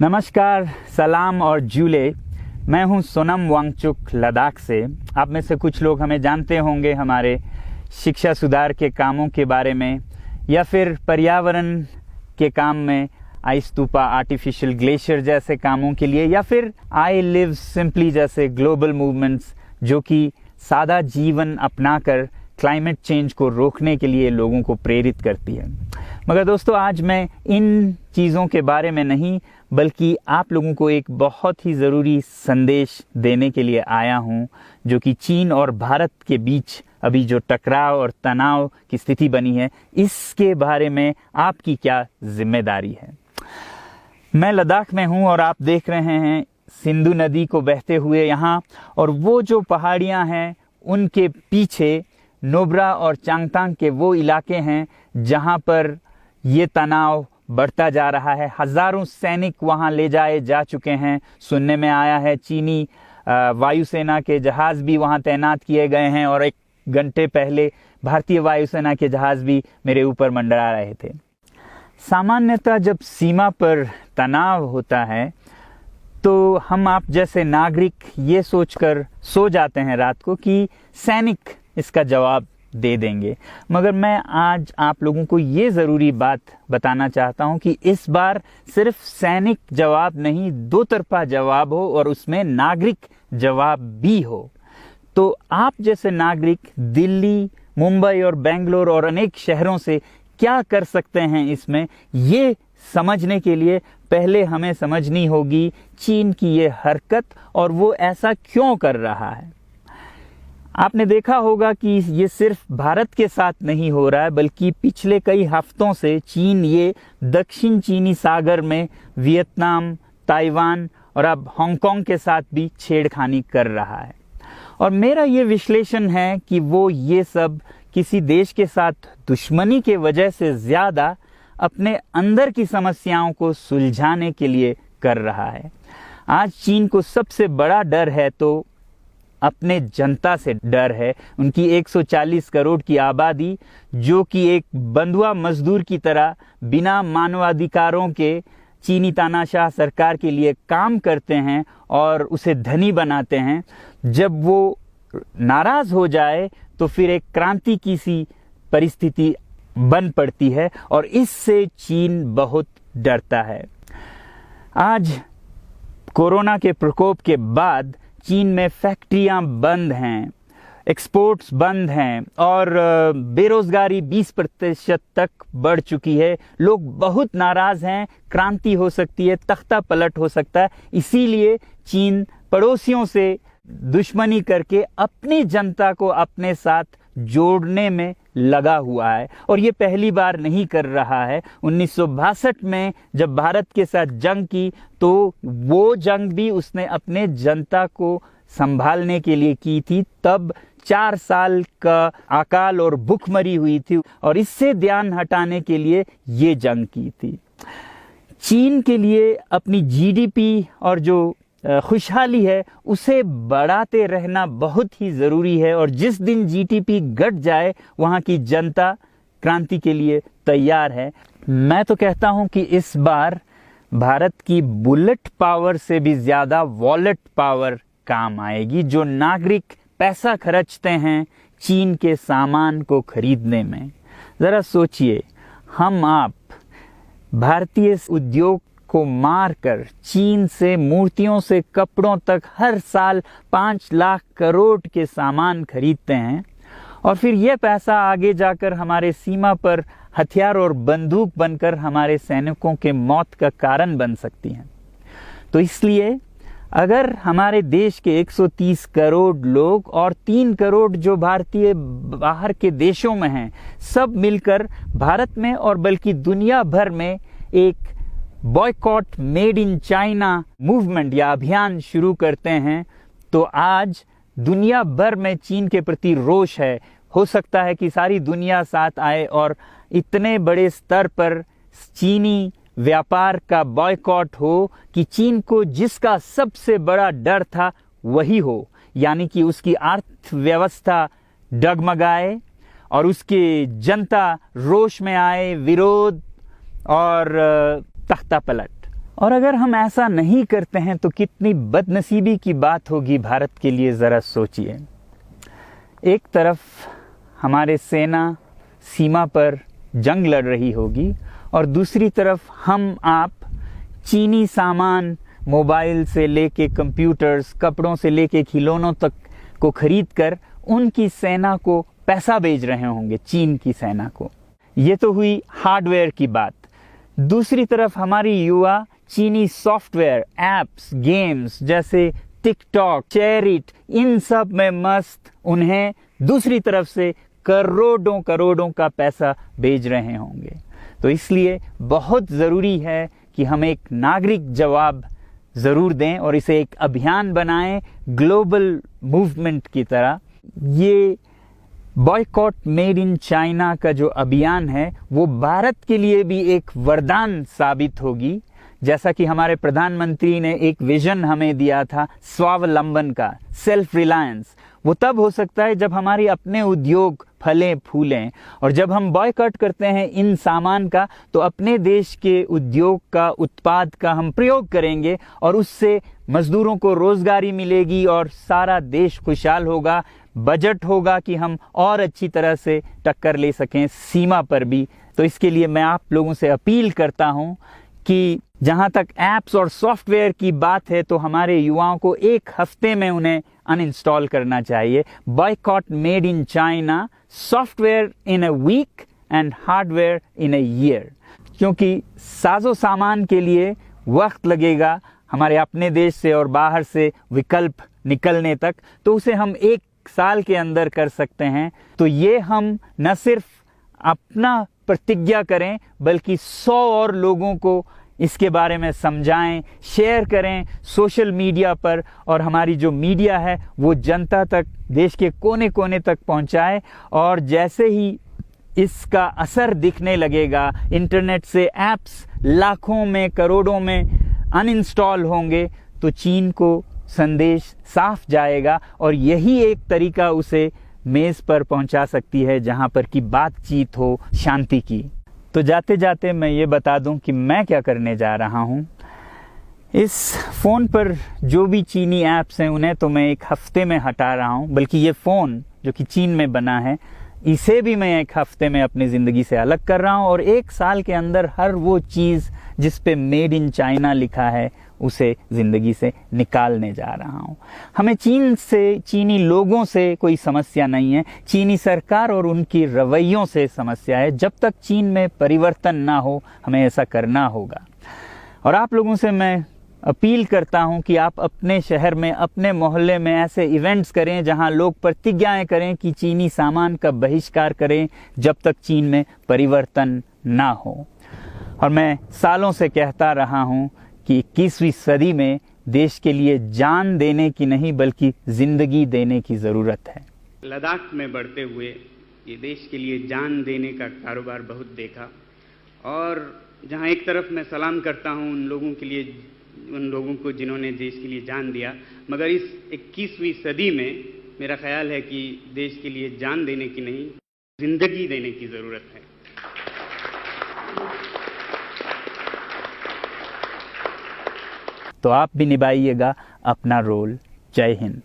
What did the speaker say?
नमस्कार, सलाम और जूले। मैं हूं सोनम वांगचुक लद्दाख से। आप में से कुछ लोग हमें जानते होंगे हमारे शिक्षा सुधार के कामों के बारे में, या फिर पर्यावरण के काम में आइस स्तूपा, आर्टिफिशियल ग्लेशियर जैसे कामों के लिए, या फिर आई लिव सिंपली जैसे ग्लोबल मूवमेंट्स जो कि सादा जीवन अपनाकर क्लाइमेट चेंज को रोकने के लिए लोगों को प्रेरित करती है। मगर दोस्तों, आज मैं इन चीज़ों के बारे में नहीं बल्कि आप लोगों को एक बहुत ही ज़रूरी संदेश देने के लिए आया हूं, जो कि चीन और भारत के बीच अभी जो टकराव और तनाव की स्थिति बनी है, इसके बारे में आपकी क्या जिम्मेदारी है। मैं लद्दाख में हूं और आप देख रहे हैं सिंधु नदी को बहते हुए यहाँ, और वो जो पहाड़ियाँ हैं उनके पीछे नुब्रा और चांगथांग के वो इलाके हैं जहाँ पर ये तनाव बढ़ता जा रहा है। हज़ारों सैनिक वहाँ ले जाए जा चुके हैं। सुनने में आया है चीनी वायुसेना के जहाज़ भी वहाँ तैनात किए गए हैं, और 1 घंटे पहले भारतीय वायुसेना के जहाज़ भी मेरे ऊपर मंडरा रहे थे। सामान्यतः जब सीमा पर तनाव होता है तो हम आप जैसे नागरिक ये सोचकर सो जाते हैं रात को कि सैनिक इसका जवाब दे देंगे। मगर मैं आज आप लोगों को ये ज़रूरी बात बताना चाहता हूं कि इस बार सिर्फ सैनिक जवाब नहीं, दो तरफा जवाब हो और उसमें नागरिक जवाब भी हो। तो आप जैसे नागरिक दिल्ली, मुंबई और बेंगलोर और अनेक शहरों से क्या कर सकते हैं इसमें, ये समझने के लिए पहले हमें समझनी होगी चीन की ये हरकत और वो ऐसा क्यों कर रहा है। आपने देखा होगा कि ये सिर्फ भारत के साथ नहीं हो रहा है, बल्कि पिछले कई हफ्तों से चीन ये दक्षिण चीनी सागर में वियतनाम, ताइवान और अब हांगकांग के साथ भी छेड़खानी कर रहा है। और मेरा ये विश्लेषण है कि वो ये सब किसी देश के साथ दुश्मनी के वजह से ज़्यादा अपने अंदर की समस्याओं को सुलझाने के लिए कर रहा है। आज चीन को सबसे बड़ा डर है तो अपने जनता से डर है। उनकी 140 करोड़ की आबादी, जो कि एक बंधुआ मजदूर की तरह बिना मानवाधिकारों के चीनी तानाशाह सरकार के लिए काम करते हैं और उसे धनी बनाते हैं। जब वो नाराज हो जाए तो फिर एक क्रांति की सी परिस्थिति बन पड़ती है, और इससे चीन बहुत डरता है। आज कोरोना के प्रकोप के बाद चीन में फैक्ट्रियां बंद हैं, एक्सपोर्ट्स बंद हैं और बेरोजगारी 20% तक बढ़ चुकी है। लोग बहुत नाराज हैं, क्रांति हो सकती है, तख्ता पलट हो सकता है। इसीलिए चीन पड़ोसियों से दुश्मनी करके अपनी जनता को अपने साथ जोड़ने में लगा हुआ है, और ये पहली बार नहीं कर रहा है। 1962 में जब भारत के साथ जंग की तो वो जंग भी उसने अपने जनता को संभालने के लिए की थी। तब 4 साल का अकाल और भूखमरी हुई थी, और इससे ध्यान हटाने के लिए ये जंग की थी। चीन के लिए अपनी जीडीपी और जो खुशहाली है उसे बढ़ाते रहना बहुत ही ज़रूरी है, और जिस दिन जीडीपी घट जाए वहाँ की जनता क्रांति के लिए तैयार है। मैं तो कहता हूँ कि इस बार भारत की बुलेट पावर से भी ज़्यादा वॉलेट पावर काम आएगी, जो नागरिक पैसा खर्चते हैं चीन के सामान को खरीदने में। ज़रा सोचिए, हम आप भारतीय उद्योग को मारकर चीन से मूर्तियों से कपड़ों तक हर साल 5 लाख करोड़ के सामान खरीदते हैं, और फिर यह पैसा आगे जाकर हमारे सीमा पर हथियार और बंदूक बनकर हमारे सैनिकों के मौत का कारण बन सकती हैं। तो इसलिए अगर हमारे देश के 130 करोड़ लोग और 3 करोड़ जो भारतीय बाहर के देशों में हैं, सब मिलकर भारत में और बल्कि दुनिया भर में एक boycott made in China movement या अभियान शुरू करते हैं, तो आज दुनिया भर में चीन के प्रति रोष है। हो सकता है कि सारी दुनिया साथ आए और इतने बड़े स्तर पर चीनी व्यापार का बॉयकॉट हो कि चीन को जिसका सबसे बड़ा डर था वही हो, यानी कि उसकी अर्थव्यवस्था डगमगाए और उसकी जनता रोष में आए, विरोध और तख्ता पलट। और अगर हम ऐसा नहीं करते हैं तो कितनी बदनसीबी की बात होगी भारत के लिए, ज़रा सोचिए। एक तरफ हमारे सेना सीमा पर जंग लड़ रही होगी और दूसरी तरफ हम आप चीनी सामान, मोबाइल से लेके कंप्यूटर्स, कपड़ों से लेके खिलौनों तक को खरीद कर उनकी सेना को पैसा भेज रहे होंगे, चीन की सेना को। ये तो हुई हार्डवेयर की बात। दूसरी तरफ हमारी युवा चीनी सॉफ्टवेयर, एप्स, गेम्स जैसे टिकटॉक, शेयरिट, इन सब में मस्त, उन्हें दूसरी तरफ से करोड़ों करोड़ों का पैसा भेज रहे होंगे। तो इसलिए बहुत ज़रूरी है कि हम एक नागरिक जवाब ज़रूर दें और इसे एक अभियान बनाएं, ग्लोबल मूवमेंट की तरह। ये बॉयकॉट मेड इन चाइना का जो अभियान है वो भारत के लिए भी एक वरदान साबित होगी। जैसा कि हमारे प्रधानमंत्री ने एक विजन हमें दिया था स्वावलंबन का, सेल्फ रिलायंस, वो तब हो सकता है जब हमारे अपने उद्योग फलें फूलें। और जब हम बॉयकॉट करते हैं इन सामान का तो अपने देश के उद्योग का, उत्पाद का हम प्रयोग करेंगे और उससे मजदूरों को रोजगारी मिलेगी और सारा देश खुशहाल होगा। बजट होगा कि हम और अच्छी तरह से टक्कर ले सकें सीमा पर भी। तो इसके लिए मैं आप लोगों से अपील करता हूं कि जहां तक ऐप्स और सॉफ्टवेयर की बात है तो हमारे युवाओं को एक हफ्ते में उन्हें अनइंस्टॉल करना चाहिए। Boycott made in China, software in a week and hardware in a year. क्योंकि साजो सामान के लिए वक्त लगेगा हमारे अपने देश से और बाहर से विकल्प निकलने तक, तो उसे हम 1 साल के अंदर कर सकते हैं। तो ये हम न सिर्फ अपना प्रतिज्ञा करें बल्कि 100 और लोगों को इसके बारे में समझाएं, शेयर करें सोशल मीडिया पर, और हमारी जो मीडिया है वो जनता तक, देश के कोने कोने तक पहुंचाए। और जैसे ही इसका असर दिखने लगेगा, इंटरनेट से ऐप्स लाखों में, करोड़ों में अनइंस्टॉल होंगे, तो चीन को संदेश साफ जाएगा और यही एक तरीका उसे मेज़ पर पहुंचा सकती है जहां पर कि बातचीत हो शांति की। तो जाते जाते मैं ये बता दूं कि मैं क्या करने जा रहा हूं। इस फ़ोन पर जो भी चीनी ऐप्स हैं उन्हें तो मैं 1 हफ्ते में हटा रहा हूं, बल्कि ये फ़ोन जो कि चीन में बना है इसे भी मैं 1 हफ्ते में अपनी ज़िंदगी से अलग कर रहा हूं। और 1 साल के अंदर हर वो चीज़ जिस पे मेड इन चाइना लिखा है उसे ज़िंदगी से निकालने जा रहा हूं। हमें चीन से, चीनी लोगों से कोई समस्या नहीं है, चीनी सरकार और उनकी रवैयों से समस्या है। जब तक चीन में परिवर्तन ना हो हमें ऐसा करना होगा। और आप लोगों से मैं अपील करता हूं कि आप अपने शहर में, अपने मोहल्ले में ऐसे इवेंट्स करें जहां लोग प्रतिज्ञाएं करें कि चीनी सामान का बहिष्कार करें जब तक चीन में परिवर्तन ना हो। और मैं सालों से कहता रहा हूं कि 21वीं सदी में देश के लिए जान देने की नहीं बल्कि जिंदगी देने की ज़रूरत है। लद्दाख में बढ़ते हुए ये देश के लिए जान देने का कारोबार बहुत देखा, और जहां एक तरफ मैं सलाम करता हूं उन लोगों के लिए, उन लोगों को जिन्होंने देश के लिए जान दिया, मगर इस 21वीं सदी में मेरा ख्याल है कि देश के लिए जान देने की नहीं, जिंदगी देने की ज़रूरत है। तो आप भी निभाइएगा अपना रोल। जय हिंद।